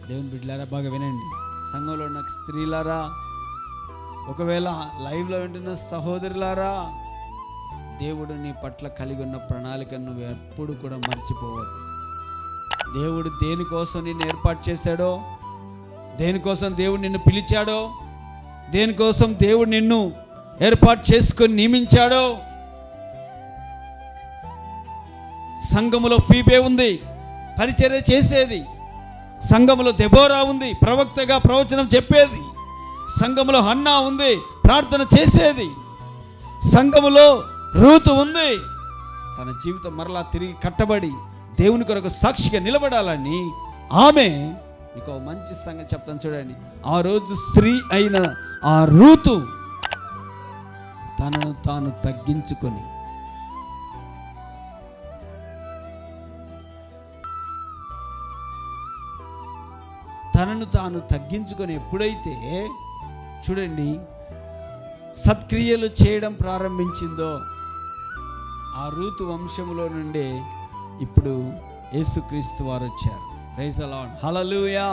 దేవుని బిడ్డలారా బాగా వినండి. సంఘంలో ఉన్న స్త్రీలారా, ఒకవేళ లైవ్లో వింటున్న సహోదరులారా, దేవుడు నీ పట్ల కలిగి ఉన్న ప్రణాళికను నువ్వు ఎప్పుడు కూడా మర్చిపోవద్దు. దేవుడు దేనికోసం నిన్ను ఏర్పాటు చేశాడో, దేనికోసం దేవుడు నిన్ను పిలిచాడో, దేనికోసం దేవుడు నిన్ను ఏర్పాటు చేసుకొని నియమించాడో. సంఘములో ఫీబే ఉంది, పరిచర్య చేసేది. సంఘములో దెబోరా ఉంది, ప్రవక్తగా ప్రవచనం చెప్పేది. సంఘములో హన్నా ఉంది, ప్రార్థన చేసేది. సంఘములో రూతు ఉంది, తన జీవితం మరలా తిరిగి కట్టబడి దేవుని కొరకు సాక్షిగా నిలబడాలని ఆమె. మీకు మంచి సంగతి చెప్తాను చూడండి. ఆ రోజు స్త్రీ అయిన ఆ రూతు తనను తాను తగ్గించుకొని ఎప్పుడైతే చూడండి సత్క్రియలు చేయడం ప్రారంభించిందో, ఆ రూతు వంశములో నుండే ఇప్పుడు యేసుక్రీస్తు వారు వచ్చారు. Praise the Lord, hallelujah.